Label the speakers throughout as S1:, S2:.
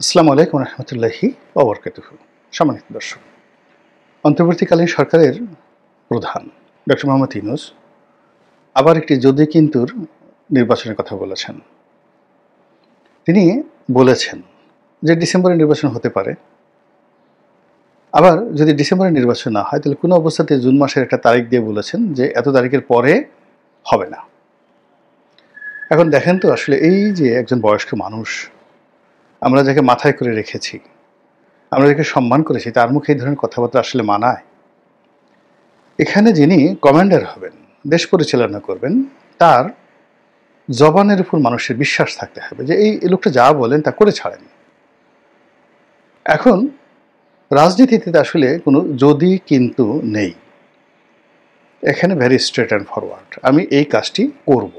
S1: আসসালামু আলাইকুম রহমতুল্লাহি ওবরকাতুহু। সম্মানিত দর্শক, অন্তর্বর্তীকালীন সরকারের প্রধান ডক্টর মোহাম্মদ ইউনূস আবার একটি যদি কিন্তুর নির্বাচনের কথা বলেছেন। তিনি বলেছেন যে ডিসেম্বরে নির্বাচন হতে পারে, আবার যদি ডিসেম্বরে নির্বাচন না হয় তাহলে কোনো অবস্থাতে জুন মাসের একটা তারিখ দিয়ে বলেছেন যে এত তারিখের পরে হবে না। এখন দেখেন তো, আসলে এই যে একজন বয়স্ক মানুষ, আমরা যাকে মাথায় করে রেখেছি, আমরা যাকে সম্মান করেছি, তার মুখে এই ধরনের কথাবার্তা আসলে মানায়? এখানে যিনি কমান্ডার হবেন, দেশ পরিচালনা করবেন, তার জবানের উপর মানুষের বিশ্বাস থাকতে হবে যে এই লোকটা যা বলেন তা করে ছাড়েন। এখন রাজনীতিতে আসলে কোনো যদি কিন্তু নেই, এখানে ভেরি স্ট্রেট অ্যান্ড ফরওয়ার্ড, আমি এই কাজটি করব,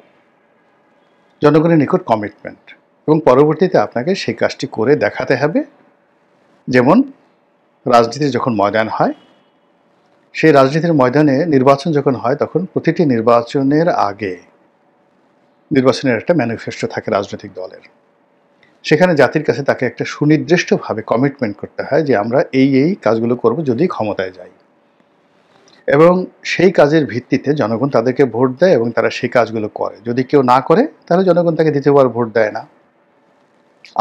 S1: জনগণের নিকট কমিটমেন্ট, এবং পরবর্তীতে আপনাকে সেই কাজটি করে দেখাতে হবে। যেমন রাজনীতির যখন ময়দান হয়, সেই রাজনীতির ময়দানে নির্বাচন যখন হয় তখন প্রতিটি নির্বাচনের আগে নির্বাচনের একটা ম্যানিফেস্টো থাকে রাজনৈতিক দলের। সেখানে জাতির কাছে তাকে একটা সুনির্দিষ্টভাবে কমিটমেন্ট করতে হয় যে আমরা এই কাজগুলো করব যদি ক্ষমতায় যাই, এবং সেই কাজের ভিত্তিতে জনগণ তাদেরকে ভোট দেয় এবং তারা সেই কাজগুলো করে। যদি কেউ না করে তাহলে জনগণ তাকে দ্বিতীয়বার ভোট দেয় না।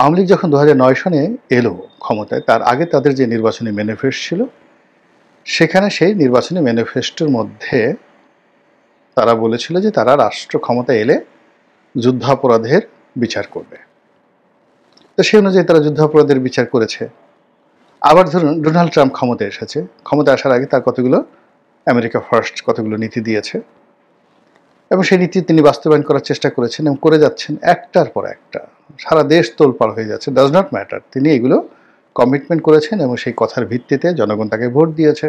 S1: আওয়ামী লীগ যখন 2009 সনে এলো ক্ষমতায়, তার আগে তাদের যে নির্বাচনী ম্যানিফেস্টো ছিল, সেখানে সেই নির্বাচনী ম্যানিফেস্টোর মধ্যে তারা বলেছিল যে তারা রাষ্ট্র ক্ষমতা এলে যুদ্ধাপরাধের বিচার করবে। তো সেই অনুযায়ী তারা যুদ্ধাপরাধের বিচার করেছে। আবার ধরুন ডোনাল্ড ট্রাম্প ক্ষমতায় এসেছে, ক্ষমতা আসার আগে তার কতগুলো আমেরিকা ফার্স্ট কতগুলো নীতি দিয়েছে, এবং সেই নীতি তিনি বাস্তবায়ন করার চেষ্টা করেছেন এবং করে যাচ্ছেন একটার পর একটা। সারা দেশ তোলপাড় হয়ে যাচ্ছে, ডাজ নট ম্যাটার, তিনি এগুলো কমিটমেন্ট করেছেন এবং সেই কথার ভিত্তিতে জনগণ তাকে ভোট দিয়েছে।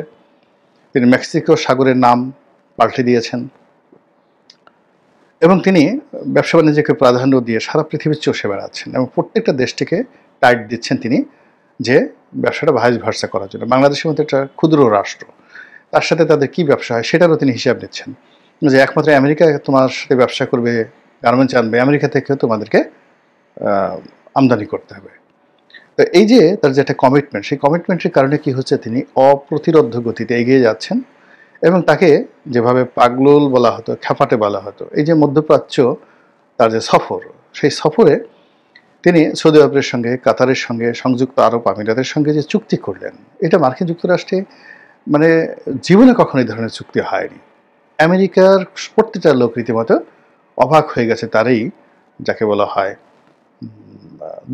S1: তিনি মেক্সিকো সাগরের নাম পাল্টে দিয়েছেন, এবং তিনি ব্যবসা বাণিজ্যকে প্রাধান্য দিয়ে সারা পৃথিবীর চষে বেড়াচ্ছেন এবং প্রত্যেকটা দেশটিকে টাইট দিচ্ছেন তিনি যে ব্যবসাটা ভাইস ভার্সা করার জন্য। বাংলাদেশের মতো একটা ক্ষুদ্র রাষ্ট্র, তার সাথে তাদের কী ব্যবসা হয় সেটারও তিনি হিসাব নিচ্ছেন, যে একমাত্র আমেরিকা তোমার সাথে ব্যবসা করবে, গার্মেন্টস আনবে, আমেরিকা থেকেও তোমাদেরকে আমদানি করতে হবে। তো এই যে তার যে একটা কমিটমেন্ট, সেই কমিটমেন্টের কারণে কি হচ্ছে, তিনি অপ্রতিরোধ্য গতিতে এগিয়ে যাচ্ছেন, এবং তাকে যেভাবে পাগলুল বলা হতো, খ্যাপাটে বলা হতো। এই যে মধ্যপ্রাচ্য তার যে সফর, সেই সফরে তিনি সৌদি আরবের সঙ্গে, কাতারের সঙ্গে, সংযুক্ত আরব আমিরাতের সঙ্গে যে চুক্তি করলেন, এটা মার্কিন যুক্তরাষ্ট্রে মানে জীবনে কখনো এই ধরনের চুক্তি হয়নি। আমেরিকার প্রত্যেকটা লোক রীতিমতো অবাক হয়ে গেছে তারই যাকে বলা হয়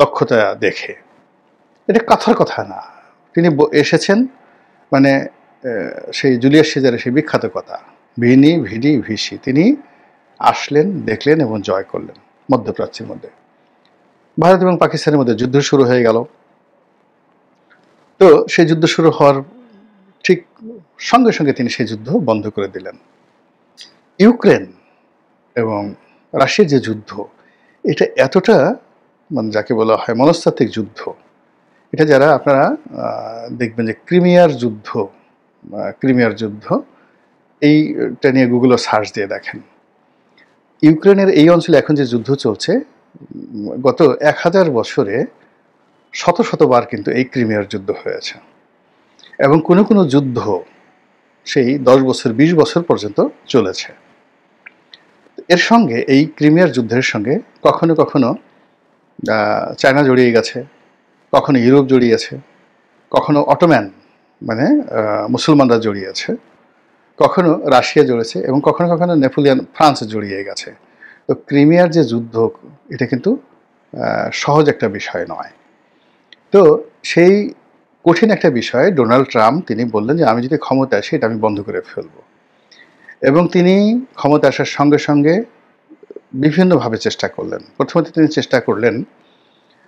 S1: দক্ষতা দেখে। এটা কথার কথা না, তিনি এসেছেন মানে সেই জুলিয়াস সিজারের সেই বিখ্যাত কথা, ভিনি ভিডি ভিসি, তিনি আসলেন, দেখলেন এবং জয় করলেন মধ্যপ্রাচ্যের মধ্যে। ভারত এবং পাকিস্তানের মধ্যে যুদ্ধ শুরু হয়ে গেল। তো সেই যুদ্ধ শুরু হওয়ার ঠিক সঙ্গে সঙ্গে তিনি সেই যুদ্ধ বন্ধ করে দিলেন। ইউক্রেন এবং রাশিয়ার যে যুদ্ধ, এটা এতটা মানে যাকে বলা হয় মনস্তাত্ত্বিক যুদ্ধ, এটা যারা আপনারা দেখবেন যে ক্রিমিয়ার যুদ্ধ এইটা নিয়ে গুগলে সার্চ দিয়ে দেখেন। ইউক্রেনের এই অঞ্চলে এখন যে যুদ্ধ চলছে, গত 1000 বছরে শত শতবার কিন্তু এই ক্রিমিয়ার যুদ্ধ হয়েছে, এবং কোনো কোনো যুদ্ধ সেই 10 বছর 20 বছর পর্যন্ত চলেছে। এর সঙ্গে এই ক্রিমিয়ার যুদ্ধের সঙ্গে কখনো কখনো চায়না জড়িয়ে গেছে, কখনো ইউরোপ জড়িয়েছে, কখনো অটোম্যান মানে মুসলমানরা জড়িয়েছে, কখনো রাশিয়া জড়িয়েছে, এবং কখনো কখনো নেপোলিয়ান ফ্রান্স জড়িয়ে গেছে। তো ক্রিমিয়ার যে যুদ্ধ, এটা কিন্তু সহজ একটা বিষয় নয়। তো সেই কঠিন একটা বিষয় ডোনাল্ড ট্রাম্প তিনি বললেন যে আমি যদি ক্ষমতা আসি এটা আমি বন্ধ করে ফেলব, এবং তিনি ক্ষমতা আসার সঙ্গে সঙ্গে বিভিন্নভাবে চেষ্টা করলেন। প্রথমত তিনি চেষ্টা করলেন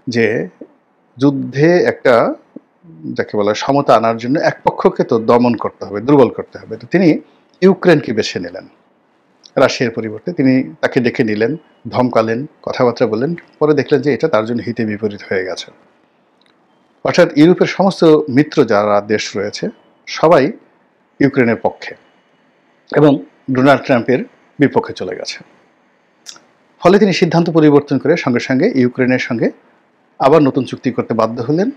S1: যে যুদ্ধে একটা যাকে বলা সমতা আনার জন্য এক পক্ষকে তো দমন করতে হবে, দুর্বল করতে হবে। তো তিনি ইউক্রেনকে বেছে নিলেন রাশিয়ার পরিবর্তে। তিনি তাকে ডেকে নিলেন, ধমকালেন, কথাবার্তা বললেন, পরে দেখলেন যে এটা তার জন্য হিতে বিপরীত হয়ে গেছে। অর্থাৎ ইউরোপের সমস্ত মিত্র যারা দেশ রয়েছে সবাই ইউক্রেনের পক্ষে এবং ডোনাল্ড ট্রাম্পের বিপক্ষে চলে গেছে। ফলে তিনি সিদ্ধান্ত পরিবর্তন করে সঙ্গে সঙ্গে ইউক্রেনের সঙ্গে আবার নতুন চুক্তি করতে বাধ্য হলেন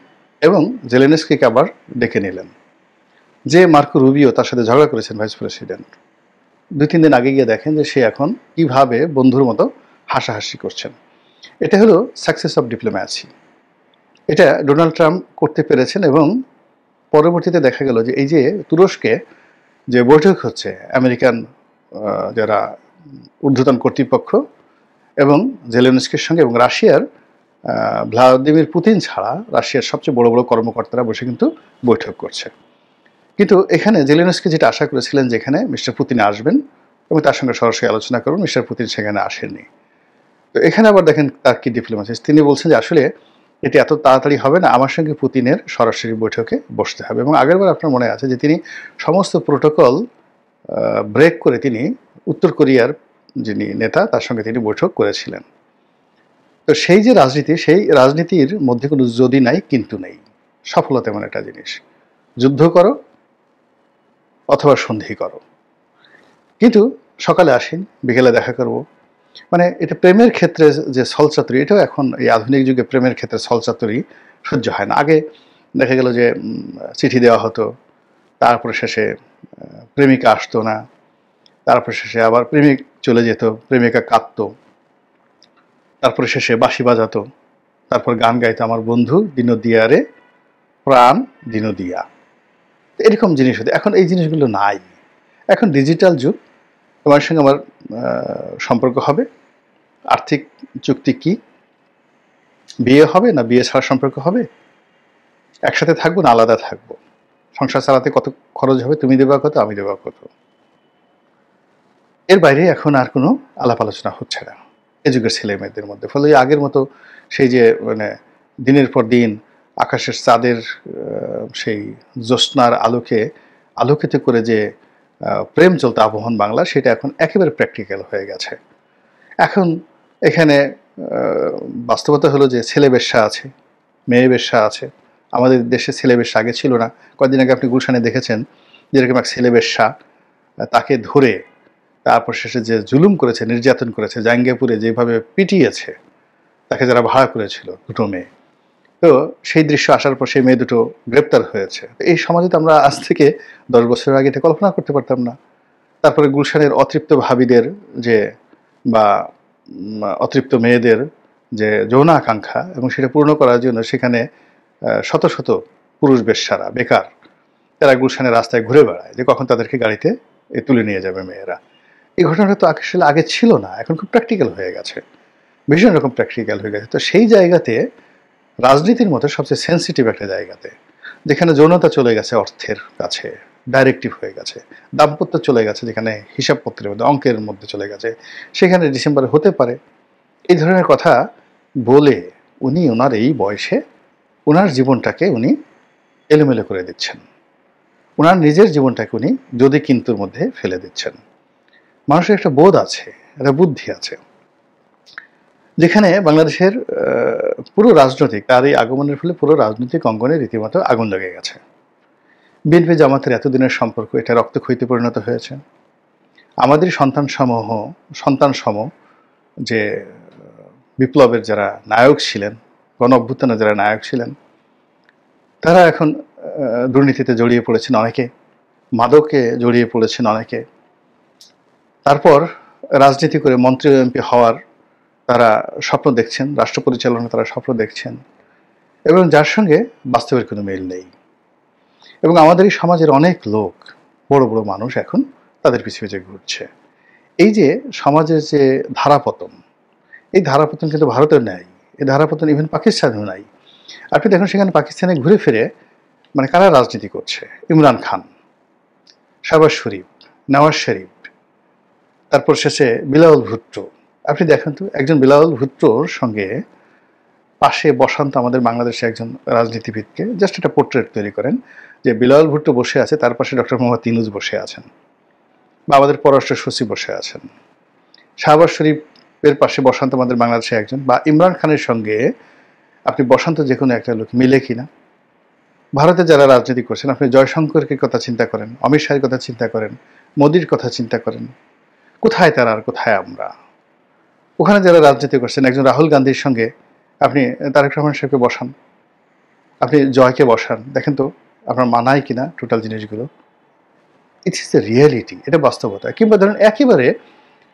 S1: এবং জেলেনস্কিকে আবার ডেকে নিলেন। যে মার্কো রুবিও তার সাথে ঝগড়া করেছেন ভাইস প্রেসিডেন্ট, 2-3 দিন আগে গিয়ে দেখেন যে সে এখন কিভাবে বন্ধুর মতো হাসাহাসি করছেন। এটা হলো সাকসেস অফ ডিপ্লোম্যাসি। এটা ডোনাল্ড ট্রাম্প করতে পেরেছেন এবং পরবর্তীতে দেখা গেল যে এই যে তুরস্কে যে বৈঠক হচ্ছে আমেরিকান যারা ঊর্ধ্বতন কর্তৃপক্ষ এবং জেলেনস্কির সঙ্গে এবং রাশিয়ার ভ্লাদিমির পুতিন ছাড়া রাশিয়ার সবচেয়ে বড় বড় কর্মকর্তারা বসে কিন্তু বৈঠক করছে। কিন্তু এখানে জেলেনস্কি যেটা আশা করেছিলেন যে এখানে মিস্টার পুতিন আসবেন এবং তার সঙ্গে সরাসরি আলোচনা করবেন, মিস্টার পুতিন সেখানে আসেননি। তো এখানে আবার দেখেন তার কি ডিপ্লোমেসি, তিনি বলছেন যে আসলে এটি এত তাড়াতাড়ি হবে না, আমার সঙ্গে পুতিনের সরাসরি বৈঠকে বসতে হবে। এবং আগেরবার আপনার মনে আছে যে তিনি সমস্ত প্রোটোকল ব্রেক করে তিনি উত্তর কোরিয়ার যিনি নেতা তার সঙ্গে তিনি বৈঠক করেছিলেন। তো সেই যে রাজনীতি, সেই রাজনীতির মধ্যে কোনো যদি নাই কিন্তু নেই। সফলতা এমন একটা জিনিস, যুদ্ধ করো অথবা সন্ধি করো, কিন্তু সকালে আসেন বিকেলে দেখা করব। মানে এটা প্রেমের ক্ষেত্রে যে ছলচাতুরি, এটাও এখন এই আধুনিক যুগে প্রেমের ক্ষেত্রে ছলচাতুরি সহ্য হয় না। আগে দেখা গেল যে চিঠি দেওয়া হতো, তারপরে শেষে প্রেমিকা আসতো না, তারপরে শেষে আবার প্রেমিক চলে যেত, প্রেমিকা কাঁদতো, তারপরে শেষে বাঁশি বাজাতো, তারপর গান গাইতো, আমার বন্ধু দিনদিয়া রে প্রাণ দিনদিয়া, এরকম জিনিস হতো। এখন এই জিনিসগুলো নাই, এখন ডিজিটাল যুগ। তোমার সঙ্গে আমার সম্পর্ক হবে, আর্থিক চুক্তি কি, বিয়ে হবে না বিয়ে ছাড়া সম্পর্ক হবে, একসাথে থাকবো না আলাদা থাকবো, সংসার চালাতে কত খরচ হবে, তুমি দেবা কত আমি দেবা কত, এর বাইরে এখন আর কোনো আলাপ আলোচনা হচ্ছে না এ যুগের ছেলে মেয়েদের মধ্যে। ফলে আগের মতো সেই যে মানে দিনের পর দিন আকাশের চাঁদের সেই জ্যোৎস্নার আলোকিত করে যে প্রেম চলতে আবহন বাংলা, সেটা এখন একেবারে প্র্যাকটিক্যাল হয়ে গেছে। এখন এখানে বাস্তবতা হলো যে ছেলে বেশ্যা আছে, মেয়ে বেশ্যা আছে। আমাদের দেশে ছেলে বেশ্যা আগে ছিল না। কয়েকদিন আগে আপনি গুলশানে দেখেছেন যেরকম এক ছেলে বেশ্যা, তাকে ধরে তারপর শেষে যে জুলুম করেছে, নির্যাতন করেছে, জাঙ্গিয়াপুরে যেভাবে পিটিয়েছে তাকে যারা ভাড়া করেছিল, দুটো মেয়ে। তো সেই দৃশ্য আসার পর সেই মেয়ে দুটো গ্রেপ্তার হয়েছে। এই সমাজে তো আমরা আজ থেকে 10 বছর আগে এটা কল্পনা করতে পারতাম না। তারপরে গুলশানের অতৃপ্ত ভাবীদের যে বা অতৃপ্ত মেয়েদের যে যৌন আকাঙ্ক্ষা, এবং সেটা পূর্ণ করার জন্য সেখানে শত শত পুরুষ বেশ্যারা বেকার, তারা গুলশানের রাস্তায় ঘুরে বেড়ায় যে কখন তাদেরকে গাড়িতে তুলে নিয়ে যাবে মেয়েরা। এই ঘটনাটা তো আসলে আগে ছিল না, এখন খুব প্র্যাকটিক্যাল হয়ে গেছে, ভীষণ রকম প্র্যাকটিক্যাল হয়ে গেছে। তো সেই জায়গাতে রাজনীতির মতো সবচেয়ে সেন্সিটিভ একটা জায়গাতে, যেখানে যৌনতা চলে গেছে অর্থের কাছে, ডাইরেক্টিভ হয়ে গেছে, দাম্পত্য চলে গেছে যেখানে হিসাবপত্রের মধ্যে অঙ্কের মধ্যে চলে গেছে, সেখানে ডিসেম্বরে হতে পারে, এই ধরনের কথা বলে উনি ওনার এই বয়সে ওনার জীবনটাকে উনি এলোমেলো করে দিচ্ছেন, ওনার নিজের জীবনটাকে উনি যদি কিন্তুর মধ্যে ফেলে দিচ্ছেন। মানুষের একটা বোধ আছে, একটা বুদ্ধি আছে, যেখানে বাংলাদেশের পুরো রাজনৈতিক, তার এই আগমনের ফলে পুরো রাজনৈতিক অঙ্গনে রীতিমতো আগুন লেগে গেছে। বিএনপি জামাতের এতদিনের সম্পর্ক এটা রক্তক্ষয়ীতে পরিণত হয়েছে। আমাদের সন্তান সম যে বিপ্লবের যারা নায়ক ছিলেন, গণ অভ্যুত্থানে যারা নায়ক ছিলেন, তারা এখন দুর্নীতিতে জড়িয়ে পড়েছেন অনেকে, মাদকে জড়িয়ে পড়েছেন অনেকে, তারপর রাজনীতি করে মন্ত্রী এমপি হওয়ার তারা স্বপ্ন দেখছেন, রাষ্ট্র পরিচালনা তারা স্বপ্ন দেখছেন, এবং যার সঙ্গে বাস্তবের কোনো মিল নেই। এবং আমাদের এই সমাজের অনেক লোক, বড় বড় মানুষ এখন তাদের পিছু পিছু ঘুরছে। এই যে সমাজের যে ধারাপতন, এই ধারাপতন কিন্তু ভারতের নাই, এই ধারাপতন ইভেন পাকিস্তানেও নাই। আপনি দেখুন সেখানে পাকিস্তানে ঘুরে ফিরে মানে কারা রাজনীতি করছে, ইমরান খান, শাহবাজ শরীফ, নওয়াজ শরীফ, তারপর শেষে বিলাওয়াল ভুট্টো। আপনি দেখেন তো একজন বিলাওয়াল ভুট্টোর সঙ্গে পাশে বসান তো আমাদের বাংলাদেশে একজন রাজনীতিবিদকে, জাস্ট একটা পোর্ট্রেট তৈরি করেন যে বিলাওয়াল ভুট্টো বসে আছে, তার পাশে ডক্টর মোহাম্মদ ইউনূস বসে আছেন, বা আমাদের পররাষ্ট্র সচিব বসে আছেন। শাহবাজ শরীফের পাশে বসান্ত আমাদের বাংলাদেশে একজন, বা ইমরান খানের সঙ্গে আপনি বসান্ত যে কোনো একটা লোক, মিলে কিনা? ভারতে যারা রাজনীতি করছেন, আপনি জয়শঙ্করের কথা চিন্তা করেন, অমিত শাহের কথা চিন্তা করেন, মোদির কথা চিন্তা করেন, কোথায় তারা আর কোথায় আমরা? ওখানে যারা রাজনীতি করছেন, একজন রাহুল গান্ধীর সঙ্গে আপনি তারেক রহমান সাহেবকে বসান, আপনি জয়কে বসান, দেখেন তো আপনার মানায় কিনা টোটাল জিনিসগুলো। ইট ইজ দ্য রিয়েলিটি, এটা বাস্তবতা। কিংবা ধরুন একেবারে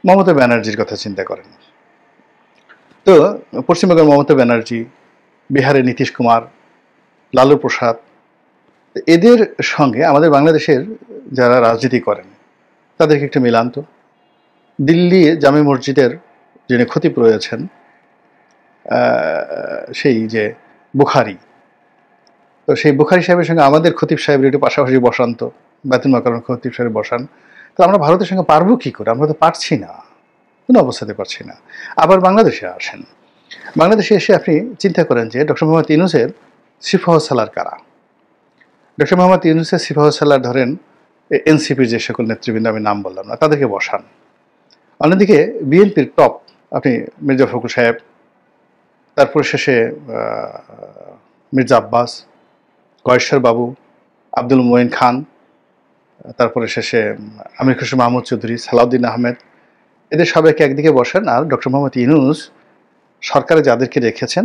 S1: মমতা ব্যানার্জির কথা চিন্তা করেন, তো পশ্চিমবঙ্গের মমতা ব্যানার্জি, বিহারের নীতিশ কুমার, লালু প্রসাদ, এদের সঙ্গে আমাদের বাংলাদেশের যারা রাজনীতি করেন তাদেরকে একটু মিলান তো। দিল্লি জামে মসজিদের যিনি খতিব রয়েছেন, সেই যে বুখারি, তো সেই বুখারি সাহেবের সঙ্গে আমাদের খতিব সাহেবের একটু পাশাপাশি বসান তো, বেতন মাকারণ খতিব সাহেব বসান, তো আমরা ভারতের সঙ্গে পারবো কী করে? আমরা তো পারছি না, কোনো অবস্থাতে পারছি না। আবার বাংলাদেশে আসেন, বাংলাদেশে এসে আপনি চিন্তা করেন যে ডক্টর মোহাম্মদ ইউনূসের সিফাহ সালার কারা। ডক্টর মোহাম্মদ ইউনূসের সিফাহ সালার ধরেন এনসিপির যে সকল নেতৃবৃন্দ আমি নাম বললাম না, তাদেরকে বসান। অন্যদিকে বিএনপির টপ আপনি মির্জা ফখরুল সাহেব, তারপর শেষে মির্জা আব্বাস, কয়েশ্বর বাবু, আব্দুল মোয়েন খান, তারপরে শেষে আমির খুশরো মাহমুদ চৌধুরী, সালাউদ্দিন আহমেদ, এদের সবাইকে একদিকে বসান। আর ডক্টর মোহাম্মদ ইউনূস সরকারে যাদেরকে রেখেছেন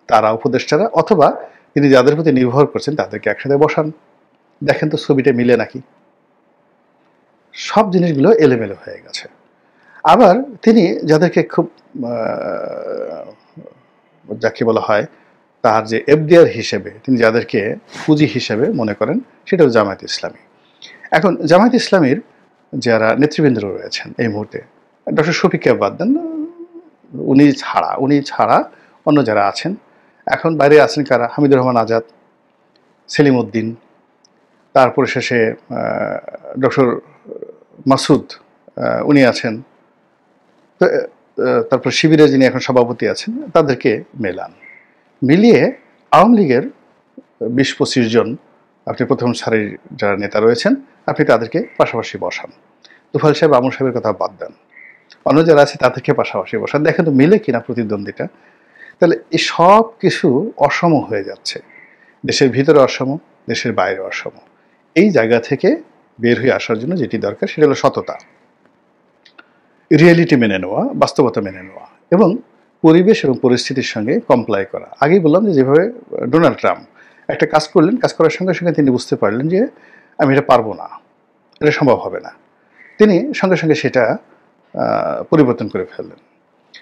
S1: তারা উপদেষ্টারা, অথবা তিনি যাদের প্রতি নির্ভর করছেন তাদেরকে একসাথে বসান। দেখেন তো ছবিটা মিলে নাকি? সব জিনিসগুলো এলোমেলো হয়ে গেছে। আবার তিনি যাদেরকে খুব যাকে বলা হয় তার যে এফডিআর হিসেবে তিনি যাদেরকে পুঁজি হিসেবে মনে করেন, সেটা হল জামায়াত ইসলামী। এখন জামায়াত ইসলামীর যারা নেতৃবৃন্দ রয়েছেন এই মুহূর্তে, ডক্টর শফিককে বাদ দেন, উনি ছাড়া অন্য যারা আছেন এখন বাইরে আছেন কারা? হামিদুর রহমান আজাদ, সেলিম উদ্দিন, তারপরে শেষে ডক্টর মাসুদ, উনি আছেন, তো তারপর শিবিরের যিনি এখন সভাপতি আছেন, তাদেরকে মেলান। মিলিয়ে আওয়ামী লীগের 20-25 জন আপনি প্রথম সারির যারা নেতা রয়েছেন আপনি তাদেরকে পাশাপাশি বসান। তুফাইল সাহেব, আমর সাহেবের কথা বাদ দেন, অন্য যারা আছে তাদেরকে পাশাপাশি বসান, দেখেন তো মিলে কিনা প্রতিদ্বন্দ্বিতা। তাহলে এই সব কিছু অসম হয়ে যাচ্ছে, দেশের ভিতরে অসম, দেশের বাইরে অসম। এই জায়গা থেকে বের হয়ে আসার জন্য যেটি দরকার সেটা হলো সততা, রিয়েলিটি মেনে নেওয়া, বাস্তবতা মেনে নেওয়া, এবং পরিবেশ এবং পরিস্থিতির সঙ্গে কমপ্লাই করা। আগেই বললাম যে যেভাবে ডোনাল্ড ট্রাম্প একটা কাজ করলেন, কাজ করার সঙ্গে সঙ্গে তিনি বুঝতে পারলেন যে আমি এটা পারবো না, এটা সম্ভব হবে না। তিনি সঙ্গে সঙ্গে সেটা পরিবর্তন করে ফেললেন।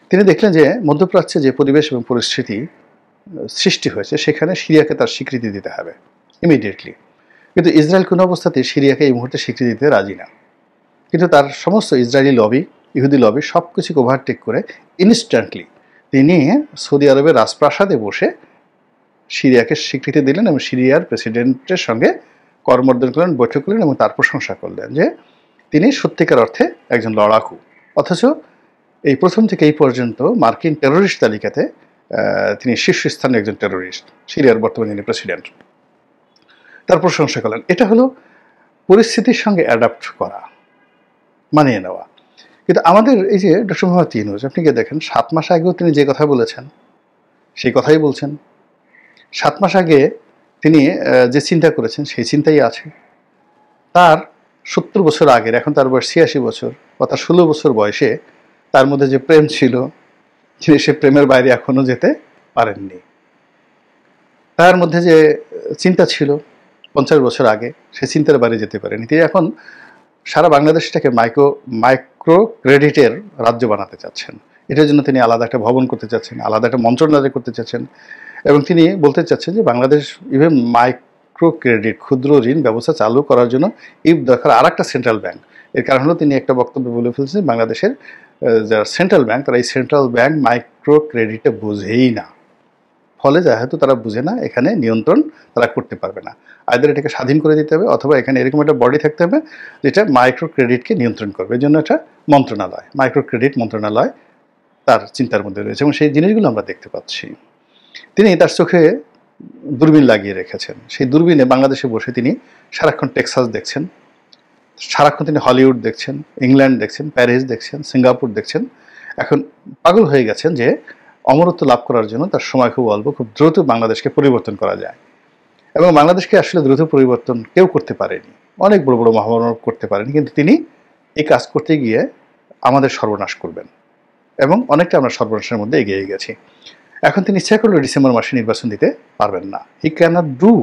S1: তিনি দেখলেন যে মধ্যপ্রাচ্যে যে পরিবেশ এবং পরিস্থিতি সৃষ্টি হয়েছে সেখানে সিরিয়াকে তার স্বীকৃতি দিতে হবে ইমিডিয়েটলি। কিন্তু ইসরায়েল কোনো অবস্থাতেই সিরিয়াকে এই মুহূর্তে স্বীকৃতি দিতে রাজি না। কিন্তু তার সমস্ত ইসরায়েলি লবি, ইহুদি লবি সব কিছুকে ওভারটেক করে ইনস্ট্যান্টলি তিনি সৌদি আরবের রাজপ্রাসাদে বসে সিরিয়াকে স্বীকৃতি দিলেন এবং সিরিয়ার প্রেসিডেন্টের সঙ্গে করমর্দন করলেন, বৈঠক করলেন এবং তার প্রশংসা করলেন যে তিনি সত্যিকার অর্থে একজন লড়াকু। অথচ এই প্রথম থেকে এই পর্যন্ত মার্কিন টেরোরিস্ট তালিকাতে তিনি শীর্ষস্থানীয় একজন টেরোরিস্ট, সিরিয়ার বর্তমান যিনি প্রেসিডেন্ট, তার প্রশংসা করলেন। এটা হলো পরিস্থিতির সঙ্গে অ্যাডাপ্ট করা, মানিয়ে নেওয়া। কিন্তু আমাদের এই যে ডক্টর মোহাম্মদ ইউনূস, আপনি গিয়ে দেখেন 7 মাস আগেও তিনি যে কথা বলেছেন সেই কথাই বলছেন। 7 মাস আগে তিনি যে চিন্তা করেছেন সেই চিন্তাই আছে। তার 70 বছর আগের, এখন তার বয়স 86 বছর, অর্থাৎ 16 বছর বয়সে তার মধ্যে যে প্রেম ছিল তিনি সে প্রেমের বাইরে এখনো যেতে পারেননি। তার মধ্যে যে চিন্তা ছিল 50 বছর আগে, সে চিন্তার বাইরে যেতে পারেনি। তিনি এখন সারা বাংলাদেশটাকে মাইক্রো ক্রেডিটের রাজ্য বানাতে চাচ্ছেন। এটার জন্য তিনি আলাদা একটা ভবন করতে চাচ্ছেন, আলাদা একটা মন্ত্রণালয় করতে চাচ্ছেন, এবং তিনি বলতে চাচ্ছেন যে বাংলাদেশ ইভেন মাইক্রো ক্রেডিট, ক্ষুদ্র ঋণ ব্যবস্থা চালু করার জন্য দরকার আর একটা সেন্ট্রাল ব্যাংক। এর কারণ হলো তিনি একটা বক্তব্য বলে ফেলছেন, বাংলাদেশের যারা সেন্ট্রাল ব্যাংক তারা এই সেন্ট্রাল ব্যাংক মাইক্রো ক্রেডিটে বুঝেই না, ফলে যেহেতু তারা বুঝে না এখানে নিয়ন্ত্রণ তারা করতে পারবে না। আইদার এটাকে স্বাধীন করে দিতে হবে, অথবা এখানে এরকম একটা বডি থাকতে হবে যেটা মাইক্রো ক্রেডিটকে নিয়ন্ত্রণ করবে। এই জন্য একটা মন্ত্রণালয়, মাইক্রো ক্রেডিট মন্ত্রণালয় তার চিন্তার মধ্যে রয়েছে, এবং সেই জিনিসগুলো আমরা দেখতে পাচ্ছি। তিনি তার চোখে দূরবীন লাগিয়ে রেখেছেন, সেই দূরবীনে বাংলাদেশে বসে তিনি সারাক্ষণ টেক্সাস দেখছেন, সারাক্ষণ তিনি হলিউড দেখছেন, ইংল্যান্ড দেখছেন, প্যারিস দেখছেন, সিঙ্গাপুর দেখছেন। এখন পাগল হয়ে গেছেন যে অমরত্ব লাভ করার জন্য তার সময় খুব অল্প, খুব দ্রুত বাংলাদেশকে পরিবর্তন করা যায়। এবং বাংলাদেশকে আসলে দ্রুত পরিবর্তন কেউ করতে পারেনি, অনেক বড় বড় মহামানব করতে পারেনি, কিন্তু তিনি এই কাজ করতে গিয়ে আমাদের সর্বনাশ করবেন, এবং অনেকটা আমরা সর্বনাশের মধ্যে এগিয়ে গেছি। এখন তিনি ইচ্ছা করলে ডিসেম্বর মাসে নির্বাচন দিতে পারবেন না, হি ক্যানট ডু।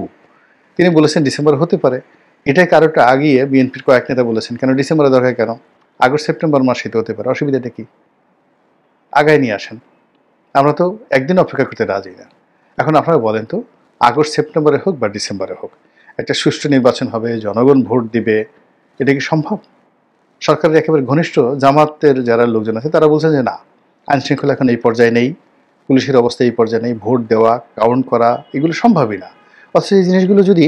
S1: তিনি বলেছেন ডিসেম্বর হতে পারে, এটাই কারোটা আগিয়ে বিএনপির কয়েক নেতা বলেছেন কেন ডিসেম্বরে দরকার, কেন আগস্ট সেপ্টেম্বর মাসে হতে পারে, অসুবিধাটা কি, আগায় নিয়ে আসেন। আমরা তো একদিন অপেক্ষা করতে রাজি না। এখন আপনারা বলেন তো, আগস্ট সেপ্টেম্বরে হোক বা ডিসেম্বরে হোক একটা সুষ্ঠু নির্বাচন হবে, জনগণ ভোট দিবে, এটা কি সম্ভব? সরকারের একেবারে ঘনিষ্ঠ জামাতের যারা লোকজন আছে তারা বলছেন যে না, আইনশৃঙ্খলা এখন এই পর্যায়ে নেই, পুলিশের অবস্থা এই পর্যায়ে নেই, ভোট দেওয়া কাউন্ট করা এগুলো সম্ভবই না। অথচ এই জিনিসগুলো যদি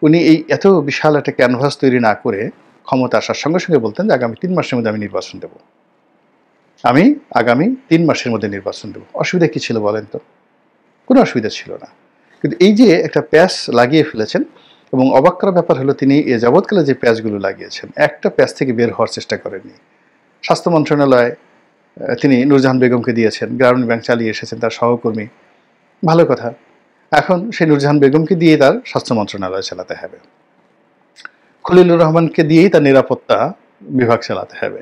S1: উনি এই এত বিশাল একটা ক্যানভাস তৈরি না করে ক্ষমতা আসার সঙ্গে সঙ্গে বলতেন যে আগামী 3 মাসের মধ্যে আমি নির্বাচন দেব, আমি আগামী 3 মাসের মধ্যে নির্বাচন দেব, অসুবিধা কী ছিল বলেন তো? কোনো অসুবিধা ছিল না। কিন্তু এই যে একটা প্যাচ লাগিয়ে ফেলেছেন, এবং অবাক করার ব্যাপার হলো তিনি এ যাবৎকালে যে প্যাচগুলো লাগিয়েছেন একটা প্যাচ থেকে বের হওয়ার চেষ্টা করেননি। স্বাস্থ্য মন্ত্রণালয় তিনি নূরজাহান বেগমকে দিয়েছেন, গ্রামীণ ব্যাংক চালিয়ে এসেছেন তার সহকর্মী, ভালো কথা। এখন সেই নূরজাহান বেগমকে দিয়ে তার স্বাস্থ্য মন্ত্রণালয় চালাতে হবে, খলিলুর রহমানকে দিয়েই তার নিরাপত্তা বিভাগ চালাতে হবে।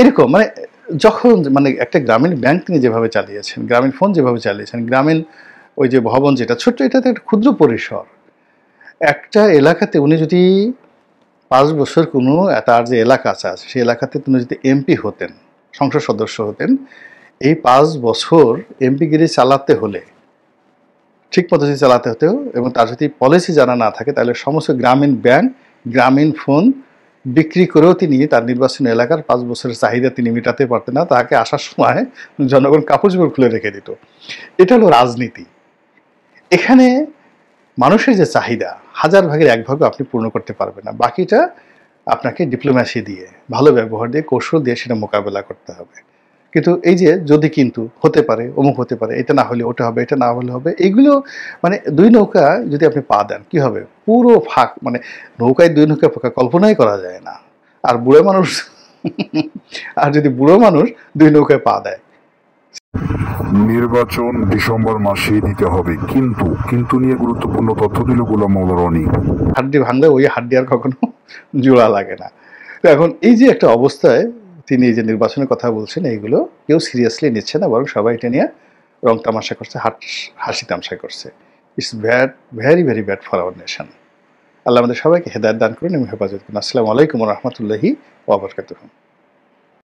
S1: এরকম মানে যখন মানে একটা গ্রামীণ ব্যাংক তিনি যেভাবে চালিয়েছেন, গ্রামীণ ফোন যেভাবে চালিয়েছেন, গ্রামীণ ওই যে ভবন যেটা ছোট্ট, এটা তো একটা ক্ষুদ্র পরিসর। একটা এলাকাতে উনি যদি 5 বছর কোনো তার যে এলাকা আছে সেই এলাকাতে তিনি যদি এমপি হতেন, সংসদ সদস্য হতেন, এই 5 বছর এমপিগিরি চালাতে হলে ঠিক মতো যদি চালাতে হতেও, এবং তার যদি পলিসি জানা না থাকে তাহলে সমস্ত গ্রামীণ ব্যাংক, গ্রামীণ ফোন বিক্রি করেও তিনি তার নির্বাচনী এলাকার 5 বছরের চাহিদা তিনি মেটাতে পারতেন না। তাকে আসার সময় জনগণ কাপড় চোপড় খুলে রেখে দিত। এটা হলো রাজনীতি। এখানে মানুষের যে চাহিদা 1000 ভাগের 1 ভাগও আপনি পূর্ণ করতে পারবেন না, বাকিটা আপনাকে ডিপ্লোম্যাসি দিয়ে, ভালো ব্যবহার দিয়ে, কৌশল দিয়ে সেটা মোকাবেলা করতে হবে। কিন্তু এই যে যদি কিন্তু হতে পারে, অমুক হতে পারে, এটা না হলে ওটা হবে, এটা না হলে হবে, এইগুলো মানে 2 নৌকা যদি আপনি পা দেন কি হবে? পুরো ফাঁক, মানে নৌকায় 2 নৌকা ফাঁকা কল্পনাই করা যায় না। আর বুড়ো মানুষ আর যদি বুড়ো মানুষ 2 নৌকায় পা দেয়।
S2: নির্বাচন ডিসেম্বর মাসে দিতে হবে, কিন্তু নিয়ে গুরুত্বপূর্ণ তথ্য দিল গোলাম মাওলা রনি।
S1: হাড্ডি ভাঙলে ওই হাড্ডি আর কখনো জোড়া লাগে না। তো এখন এই যে একটা অবস্থায় তিনি এই যে নির্বাচনের কথা বলছেন, এইগুলো কেউ সিরিয়াসলি নিচ্ছে না, বরং সবাই এটা নিয়ে রং তামাশা করছে, হাসি তামশা করছে। It's bad, very very bad for our nation. Allah আমাদের সবাইকে হেদায়েত দান করুন এবং হেফাজত করুন। আসসালামু আলাইকুম ওয়া রাহমাতুল্লাহি ওয়া বারাকাতুহু।